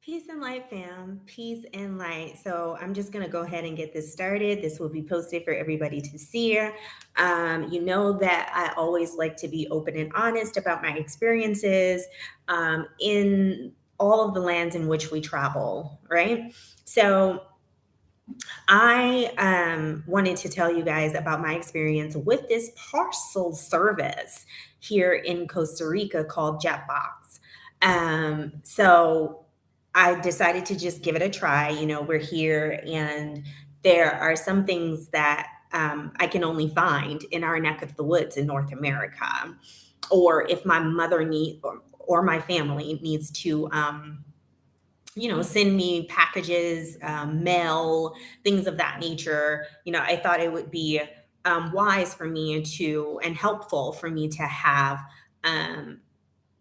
Peace and light, fam. Peace and light. So I'm just going to go ahead and get this started. This will be posted for everybody to see. You know that I always like to be open and honest about my experiences in all of the lands in which we travel, right? So I wanted to tell you guys about my experience with this parcel service here in Costa Rica called Jetbox. So I decided to just give it a try. You know, we're here, and there are some things that I can only find in our neck of the woods in North America, or if my mother or my family needs to. Send me packages, mail, things of that nature. I thought it would be wise for me to and helpful for me to have um,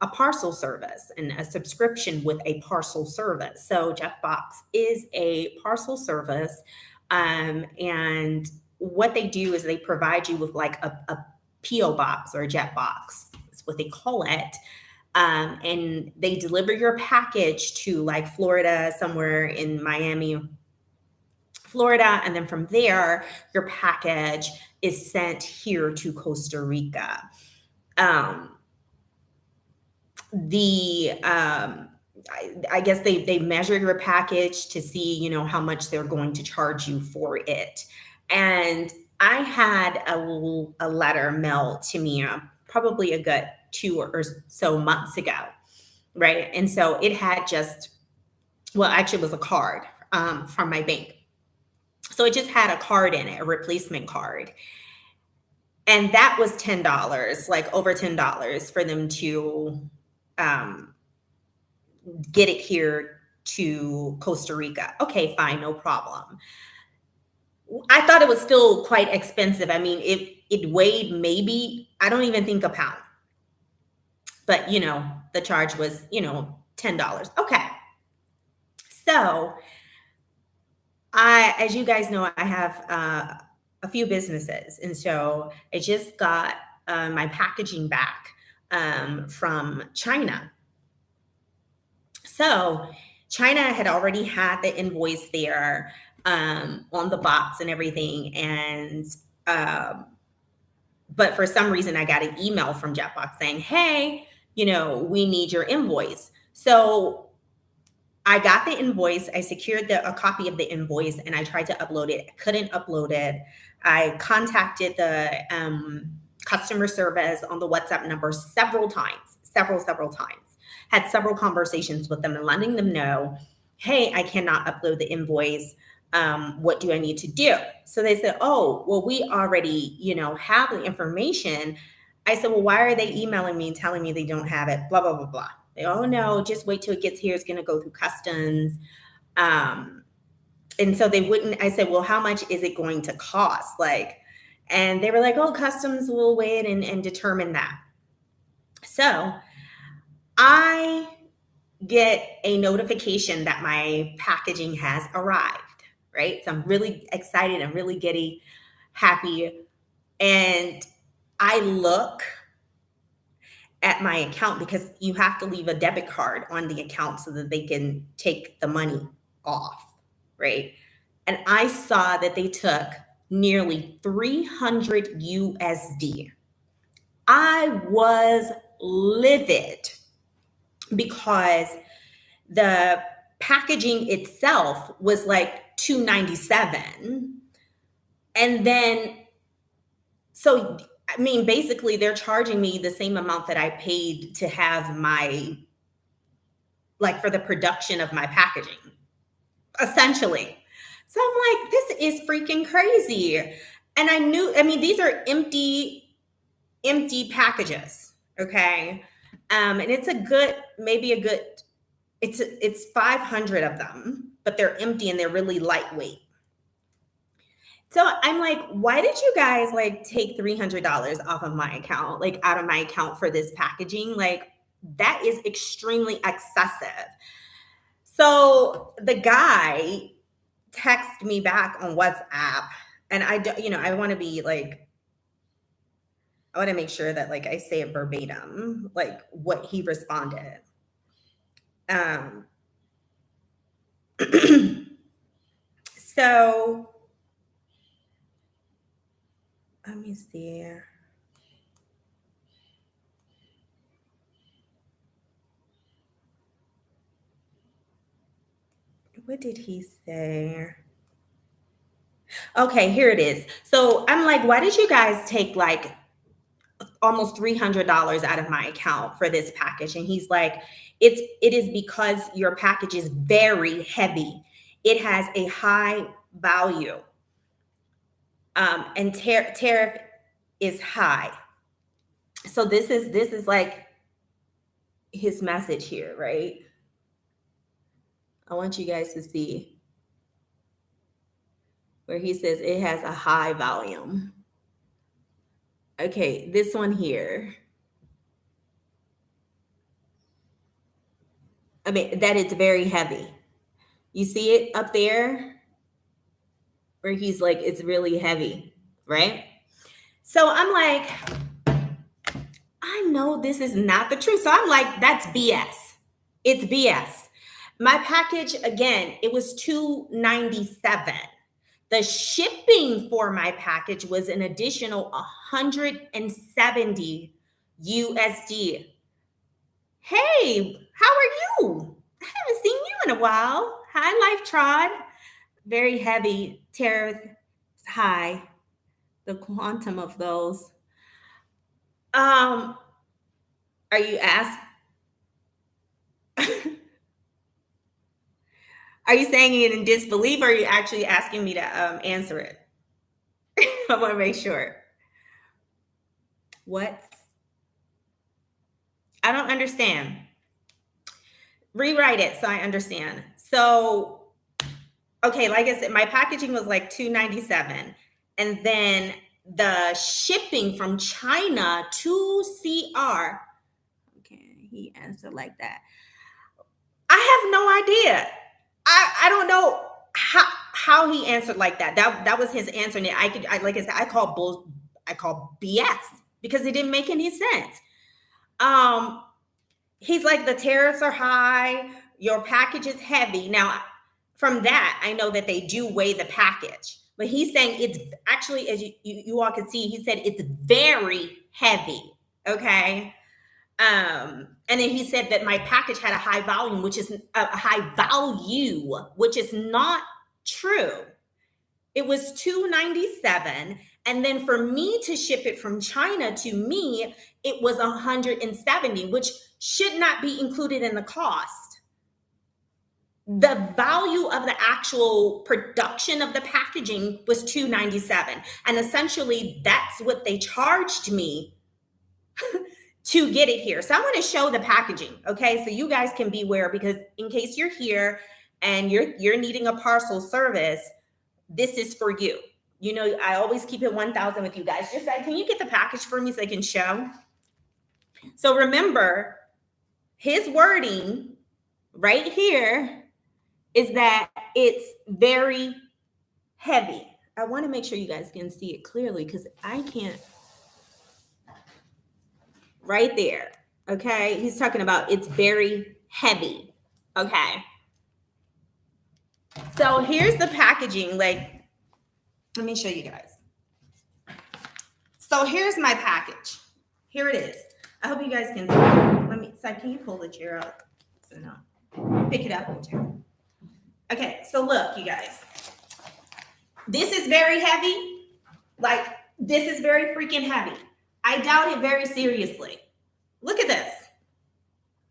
a parcel service and a subscription with a parcel service. So Jetbox is a parcel service, and what they do is they provide you with like a PO box or a jet box. That's what they call it, and they deliver your package to like Florida, somewhere in Miami, Florida, and then from there, your package is sent here to Costa Rica. Um, the I guess they measure your package to see how much they're going to charge you for it, and I had a letter mailed to me probably a good 2 or so months ago, right? And so it had just, well, actually, it was a card from my bank. So it just had a card in it, a replacement card. And that was $10, like over $10 for them to um, get it here to Costa Rica. Okay, fine, no problem. I thought it was still quite expensive. I mean, it weighed maybe, I don't even think a pound, but the charge was, $10. Okay. So as you guys know, I have a few businesses, and so I just got my packaging back from China. So China had already had the invoice there on the box and everything, and um, but for some reason, I got an email from Jetbox saying, "Hey, we need your invoice." So I got the invoice. I secured a copy of the invoice, and I tried to upload it. I couldn't upload it. I contacted the customer service on the WhatsApp number several times, several times. Had several conversations with them and letting them know, hey, I cannot upload the invoice. What do I need to do? So they said, oh, well, we already, have the information. I said, well, why are they emailing me and telling me they don't have it? Blah, blah, blah, blah. Oh no, just wait till it gets here. It's going to go through customs. And so they wouldn't. I said, well, how much is it going to cost? And they were like, oh, customs will weigh it and determine that. So I get a notification that my packaging has arrived, right? So I'm really excited. I'm really giddy, happy. And I look at my account because you have to leave a debit card on the account so that they can take the money off, right? And I saw that they took nearly 300 USD. I was livid because the packaging itself was like 297, and then so I mean, basically, they're charging me the same amount that I paid to have like for the production of my packaging, essentially. So I'm like, this is freaking crazy. And I mean, these are empty packages. Okay. And it's it's 500 of them, but they're empty and they're really lightweight. So I'm like, why did you guys like take $300 off of my account, like out of my account for this packaging? Like, that is extremely excessive. So the guy texted me back on WhatsApp, and I want to be like, I want to make sure that like I say it verbatim, like what he responded. Um, So let me see. What did he say? Okay, here it is. So I'm like, why did you guys take like almost $300 out of my account for this package? And he's like, it is because your package is very heavy. It has a high value, and tariff is high. So this is like his message here, right? I want you guys to see where he says it has a high volume. Okay, this one here. I mean, that it's very heavy. You see it up there where he's like, it's really heavy, right? So I'm like, I know this is not the truth. So I'm like, that's BS. It's BS. My package, again, it was $297. The shipping for my package was an additional 170 USD. Hey, how are you? I haven't seen you in a while. Hi, Life Trod. Very heavy, tariff high, the quantum of those. Are you asked? Are you saying it in disbelief, or are you actually asking me to answer it? I want to make sure. What? I don't understand. Rewrite it so I understand. So, okay, like I said, my packaging was like $297, and then the shipping from China to CR. Okay, he answered like that. I have no idea. I don't know how he answered like that. That was his answer, and like I said, I call BS because it didn't make any sense. Um, he's like, the tariffs are high, your package is heavy. Now, from that, I know that they do weigh the package, but he's saying it's actually, as you all can see, he said it's very heavy. Okay. And then he said that my package had a high volume, which is a high value, which is not true. It was $297, and then for me to ship it from China to me, it was 170, which should not be included in the cost. The value of the actual production of the packaging was $297, and essentially that's what they charged me to get it here. So I want to show the packaging, okay? So you guys can be aware, because in case you're here and you're needing a parcel service, this is for you. You know, I always keep it 1,000 with you guys. Just like, can you get the package for me so I can show? So remember, his wording right here is that it's very heavy. I want to make sure you guys can see it clearly because I can't. Right there. Okay. He's talking about it's very heavy. Okay. So here's the packaging. Like, let me show you guys. So here's my package. Here it is. I hope you guys can see. Let me, so can you pull the chair up? So no. Pick it up. Okay. So look, you guys. This is very heavy. Like, this is very freaking heavy. I doubt it very seriously. Look at this.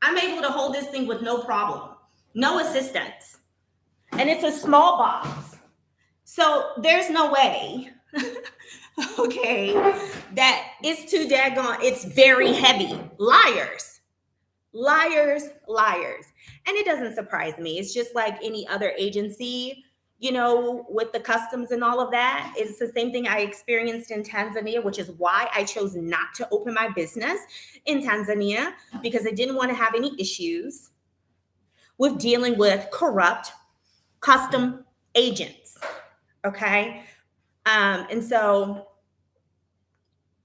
I'm able to hold this thing with no problem, no assistance. And it's a small box. So there's no way, okay, that it's too daggone, it's very heavy. Liars, liars, liars. And it doesn't surprise me. It's just like any other agency, you know, with the customs and all of that. It's the same thing I experienced in Tanzania, which is why I chose not to open my business in Tanzania, because I didn't want to have any issues with dealing with corrupt custom agents. Okay. And so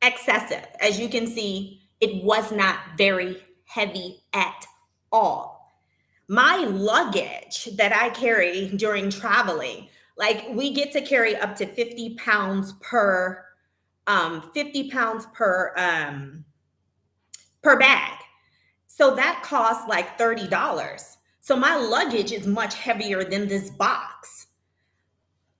excessive, as you can see, it was not very heavy at all. My luggage that I carry during traveling, like we get to carry up to 50 pounds per 50 pounds per bag. So that costs like $30. So my luggage is much heavier than this box.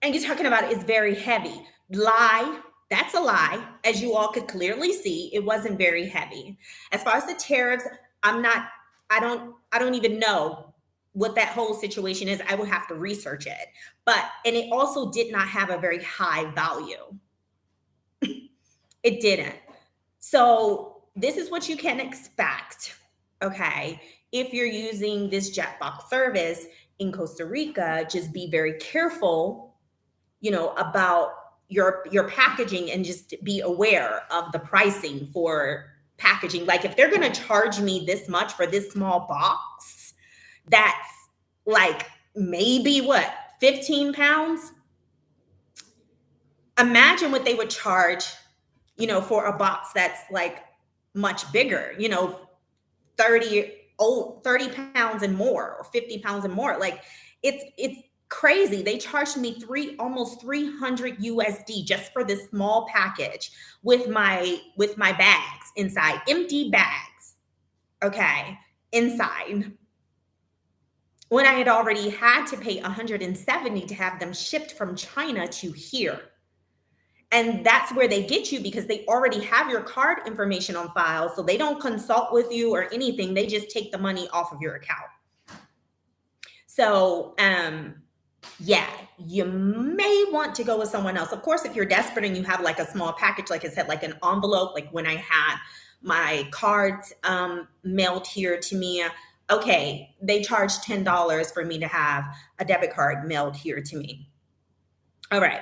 And you're talking about it's very heavy. Lie. That's a lie. As you all could clearly see, it wasn't very heavy. As far as the tariffs, I'm not, I don't even know what that whole situation is. I would have to research it. But, and it also did not have a very high value. It didn't. So this is what you can expect. Okay. If you're using this Jetbox service in Costa Rica, just be very careful, about your packaging, and just be aware of the pricing for packaging. Like if they're going to charge me this much for this small box, that's like maybe what, 15 pounds? Imagine what they would charge, for a box that's like much bigger, 30 30 pounds and more, or 50 pounds and more. Like it's crazy. They charged me almost 300 USD just for this small package with my bags inside, empty bags. Okay, inside, when I had already had to pay 170 to have them shipped from China to here. And that's where they get you, because they already have your card information on file. So they don't consult with you or anything. They just take the money off of your account. So, yeah, you may want to go with someone else. Of course, if you're desperate and you have like a small package, like I said, like an envelope, like when I had my cards mailed here to me, okay, they charged $10 for me to have a debit card mailed here to me. All right.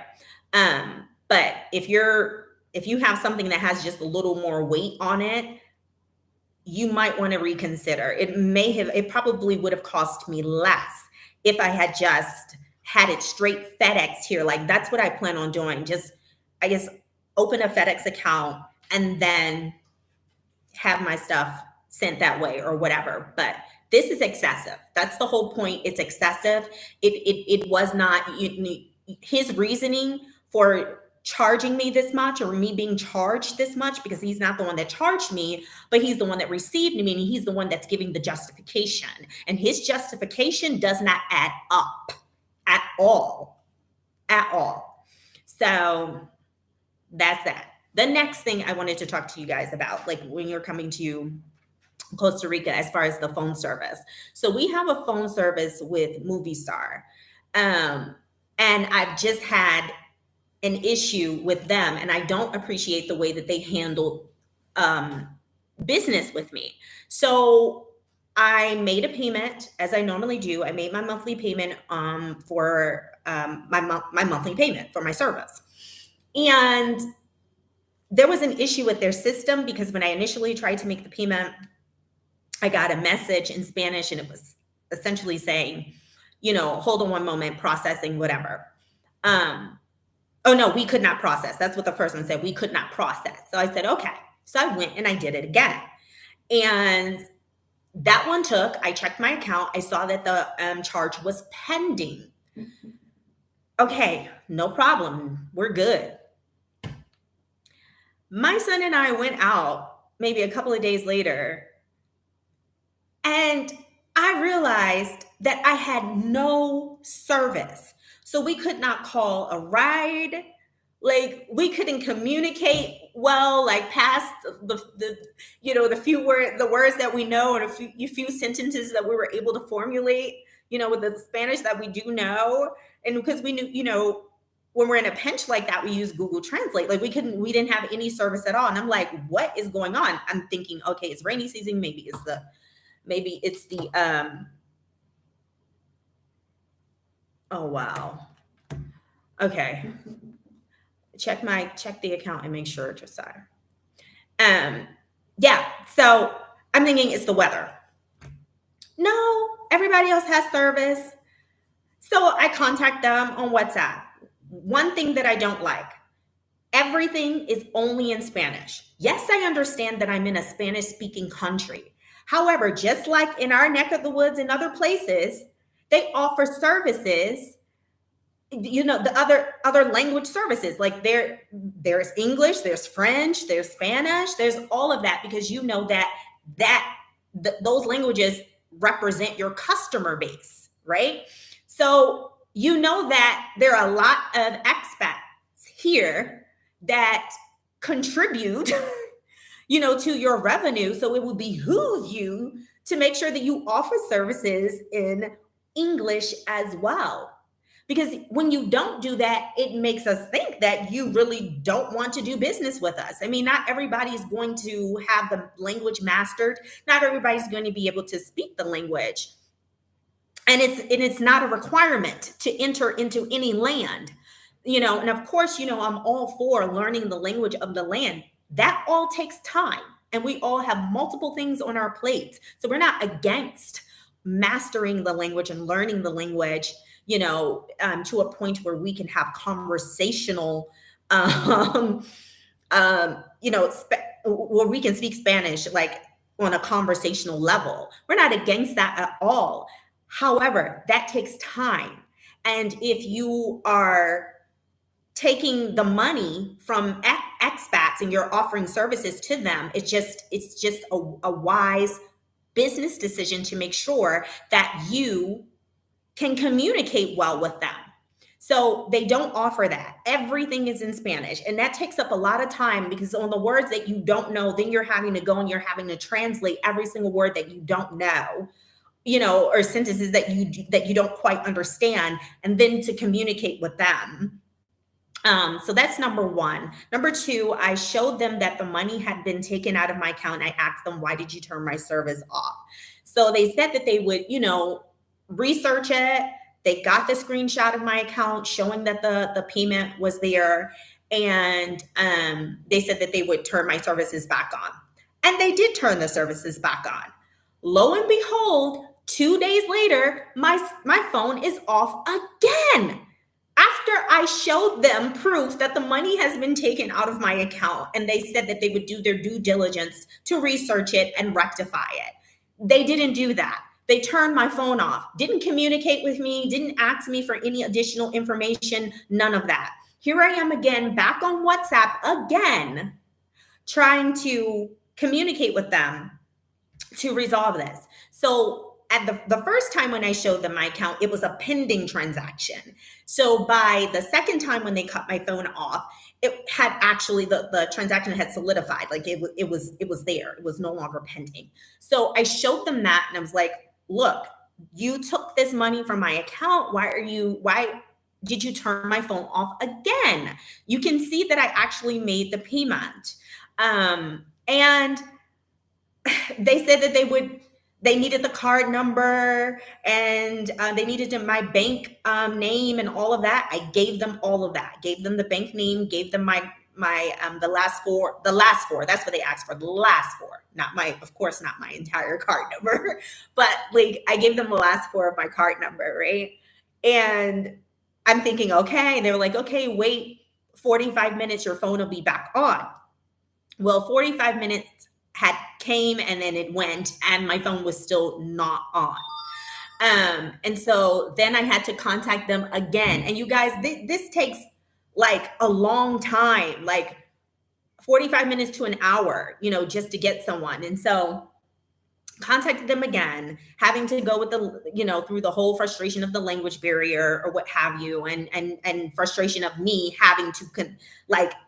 But if you have something that has just a little more weight on it, you might want to reconsider. It probably would have cost me less if I had just had it straight FedEx here. Like that's what I plan on doing. I guess open a FedEx account and then have my stuff sent that way or whatever. But this is excessive. That's the whole point. It's excessive. It was not his reasoning for charging me this much, or me being charged this much, because he's not the one that charged me, but he's the one that received me, and he's the one that's giving the justification. And his justification does not add up at all. At all. So that's that. The next thing I wanted to talk to you guys about, like when you're coming to Costa Rica, as far as the phone service. So we have a phone service with Movistar. And I've just had an issue with them, and I don't appreciate the way that they handle business with me. So I made a payment, as I normally do. I made my monthly payment for my monthly payment for my service. And there was an issue with their system, because when I initially tried to make the payment, I got a message in Spanish, and it was essentially saying, hold on one moment, processing, whatever. Oh no, we could not process. That's what the first one said. We could not process. So I said, okay. So I went and I did it again. And that one I checked my account. I saw that the charge was pending. Okay, no problem. We're good. My son and I went out maybe a couple of days later, and I realized that I had no service. So we could not call a ride. Like we couldn't communicate well, like past the words that we know, and a few sentences that we were able to formulate, with the Spanish that we do know. And because we knew, when we're in a pinch like that, we use Google Translate. Like we didn't have any service at all. And I'm like, what is going on? I'm thinking, okay, it's rainy season. Maybe it's the oh, wow. Okay. Check the account and make sure, Josiah. Yeah. So I'm thinking it's the weather. No, everybody else has service. So I contact them on WhatsApp. One thing that I don't like, everything is only in Spanish. Yes, I understand that I'm in a Spanish speaking country. However, just like in our neck of the woods and other places, they offer services, the other language services. Like there's English, there's French, there's Spanish, there's all of that, because those languages represent your customer base, right? So that there are a lot of expats here that contribute to your revenue. So it would behoove you to make sure that you offer services in English as well. Because when you don't do that, it makes us think that you really don't want to do business with us. I mean, not everybody's going to have the language mastered. Not everybody's going to be able to speak the language. And it's not a requirement to enter into any land. And of course, I'm all for learning the language of the land. That all takes time. And we all have multiple things on our plates. So we're not against mastering the language and learning the language, to a point where we can have conversational, where we can speak Spanish, like on a conversational level. We're not against that at all. However, that takes time. And if you are taking the money from expats and you're offering services to them, it's just a wise business decision to make sure that you can communicate well with them. So they don't offer that. Everything is in Spanish. And that takes up a lot of time, because on the words that you don't know, then you're having to go and you're having to translate every single word that you don't know, or sentences that you don't quite understand, and then to communicate with them. So that's number one. Number two, I showed them that the money had been taken out of my account. I asked them, why did you turn my service off? So they said that they would, research it. They got the screenshot of my account showing that the payment was there. And they said that they would turn my services back on. And they did turn the services back on. Lo and behold, 2 days later, my phone is off again. After I showed them proof that the money has been taken out of my account, and they said that they would do their due diligence to research it and rectify it. They didn't do that. They turned my phone off, didn't communicate with me, didn't ask me for any additional information, none of that. Here I am again, back on WhatsApp again, trying to communicate with them to resolve this. So at the first time when I showed them my account, it was a pending transaction. So by the second time when they cut my phone off, it had actually, the transaction had solidified. Like it was there. It was no longer pending. So I showed them that, and I was like, look, you took this money from my account. Why did you turn my phone off again? You can see that I actually made the payment. And they said that they needed the card number, and they needed my bank name and all of that. I gave them all of that. Gave them the bank name, gave them my the last four. That's what they asked for. The last four, of course, not my entire card number, but like I gave them the last four of my card number, right? And I'm thinking, okay. And they were like, okay, wait 45 minutes, your phone will be back on. Well, 45 minutes had came and then it went, and my phone was still not on. And so then I had to contact them again. And you guys, this takes like a long time, like 45 minutes to an hour, just to get someone. And so contacted them again, having to go with through the whole frustration of the language barrier or what have you, and frustration of me having to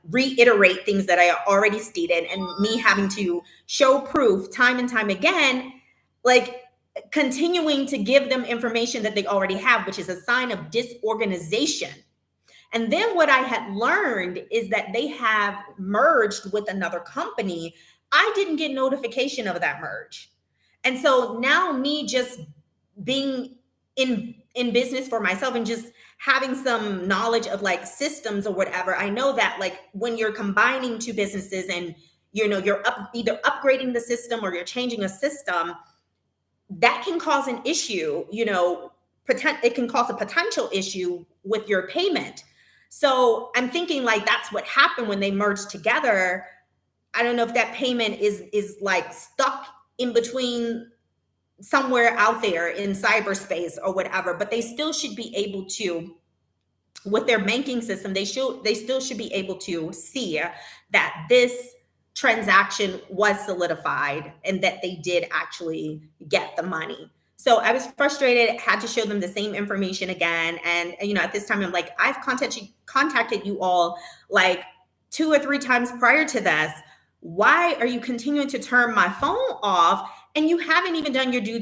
reiterate things that I already stated, and me having to show proof time and time again, like continuing to give them information that they already have, which is a sign of disorganization. And then what I had learned is that they have merged with another company. I didn't get notification of that merge. And so now me just being in business for myself and just having some knowledge of like systems or whatever, I know that like when you're combining two businesses and you're either upgrading the system or you're changing a system, that can cause an issue, it can cause a potential issue with your payment. So I'm thinking like that's what happened when they merged together. I don't know if that payment is like stuck in between somewhere out there in cyberspace or whatever, but they still should be able to, with their banking system, they still should be able to see that this transaction was solidified and that they did actually get the money. So I was frustrated, had to show them the same information again. And at this time I'm like, I've contacted you all like 2 or 3 times prior to this. Why are you continuing to turn my phone off? And you haven't even done your due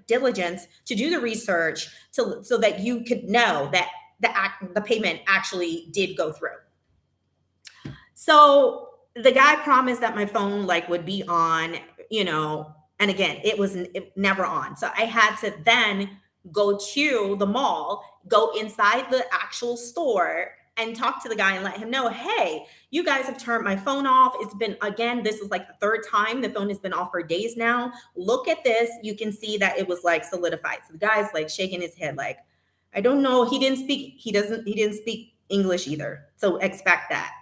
diligence to do the research so that you could know that the payment actually did go through. So the guy promised that my phone would be on, and again, it never on. So I had to then go to the mall, go inside the actual store and talk to the guy and let him know, hey, you guys have turned my phone off. It's been, again, this is like the third time the phone has been off for days now. Look at this. You can see that it was solidified. So the guy's shaking his head I don't know. He didn't speak English either. So expect that.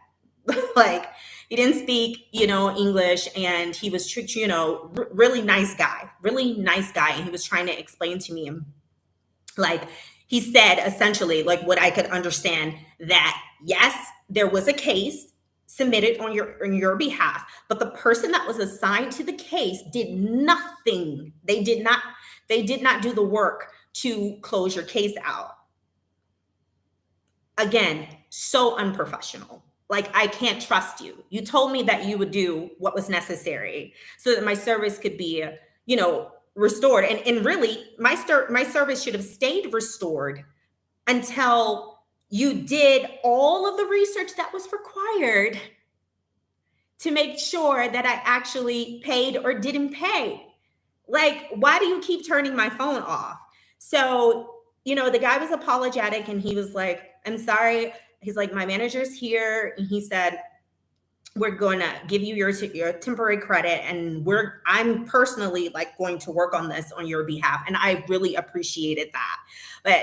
He didn't speak, English, and he was, really nice guy. And he was trying to explain to me, he said essentially, what I could understand, that yes, there was a case submitted on your behalf, but the person that was assigned to the case did nothing. They did not do the work to close your case out. Again, so unprofessional. I can't trust you. You told me that you would do what was necessary so that my service could be, restored. And really, my service should have stayed restored until you did all of the research that was required to make sure that I actually paid or didn't pay. Why do you keep turning my phone off? So, the guy was apologetic and he was like, I'm sorry. He's like, my manager's here. And he said, we're going to give you your temporary credit. And I'm personally going to work on this on your behalf. And I really appreciated that. But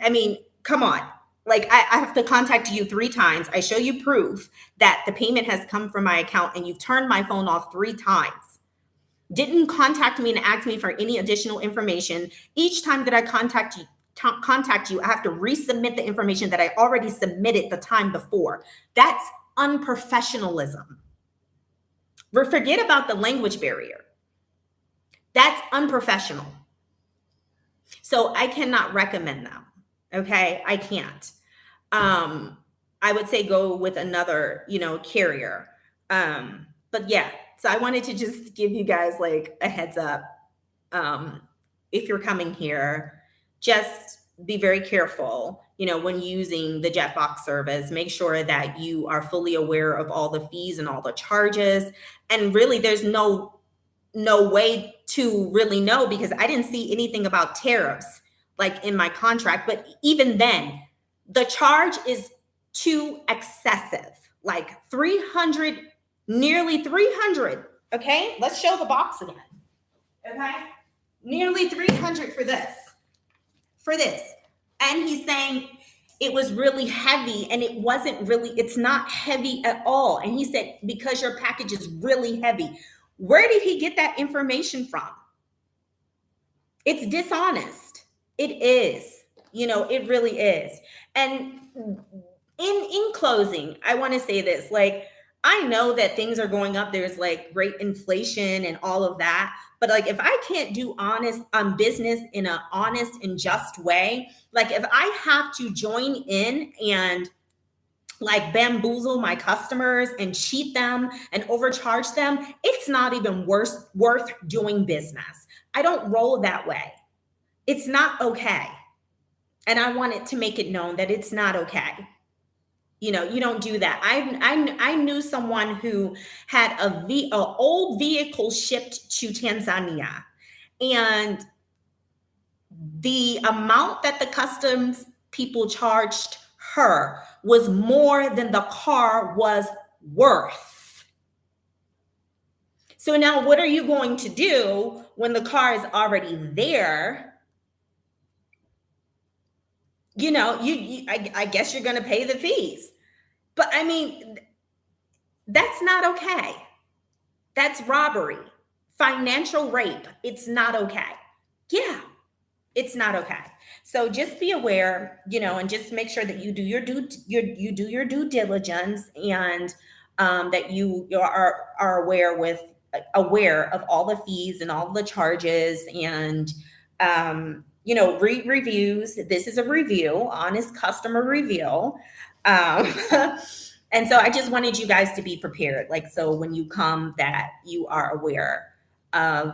I mean, come on. I have to contact you 3 times. I show you proof that the payment has come from my account and you've turned my phone off 3 times. Didn't contact me and ask me for any additional information. Each time that I contact you, I have to resubmit the information that I already submitted the time before. That's unprofessionalism. Forget about the language barrier. That's unprofessional. So I cannot recommend them. Okay, I can't. I would say go with another, carrier. But yeah, so I wanted to just give you guys a heads up. If you're coming here, just be very careful, when using the Jetbox service. Make sure that you are fully aware of all the fees and all the charges. And really, there's no way to really know, because I didn't see anything about tariffs in my contract. But even then, the charge is too excessive, 300, nearly 300. Okay, let's show the box again. Okay, nearly 300 for this. And he's saying it was really heavy, and it wasn't really, it's not heavy at all. And he said, because your package is really heavy. Where did he get that information from? It's dishonest. It is, it really is. And in closing, I want to say this, I know that things are going up. There's great inflation and all of that. But if I can't do honest business in an honest and just way, if I have to join in and bamboozle my customers and cheat them and overcharge them, it's not even worth doing business. I don't roll that way. It's not okay. And I wanted to make it known that it's not okay. You don't do that. I knew someone who had a old vehicle shipped to Tanzania, and the amount that the customs people charged her was more than the car was worth. So now what are you going to do when the car is already there? I guess you're going to pay the fees. But I mean, that's not okay. That's robbery. Financial rape, it's not okay. Yeah, it's not okay. So just be aware, and just make sure that you do your due diligence, and that you are aware of all the fees and all the charges, and read reviews. This is a review, honest customer review. Um, and so I just wanted you guys to be prepared, like, so when you come, that you are aware of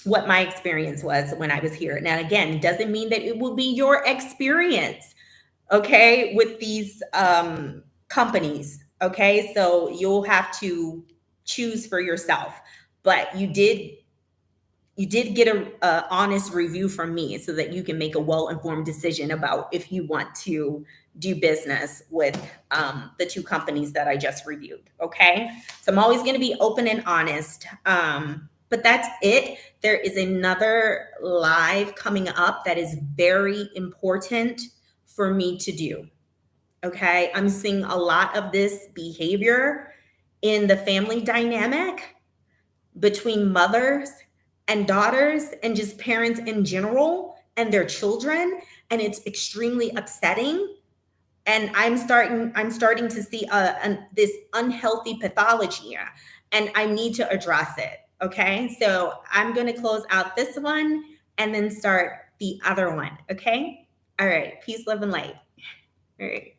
what my experience was when I was here. Now, again, it doesn't mean that it will be your experience, okay, with these companies, okay? So you'll have to choose for yourself. But you did get a honest review from me, so that you can make a well-informed decision about if you want to do business with the two companies that I just reviewed. Okay, so I'm always going to be open and honest. But that's it. There is another live coming up that is very important for me to do. Okay, I'm seeing a lot of this behavior in the family dynamic between mothers and daughters, and just parents in general and their children, and it's extremely upsetting. And I'm starting to see this unhealthy pathology, and I need to address it. Okay, so I'm going to close out this one and then start the other one. Okay, all right, peace, love, and light. All right.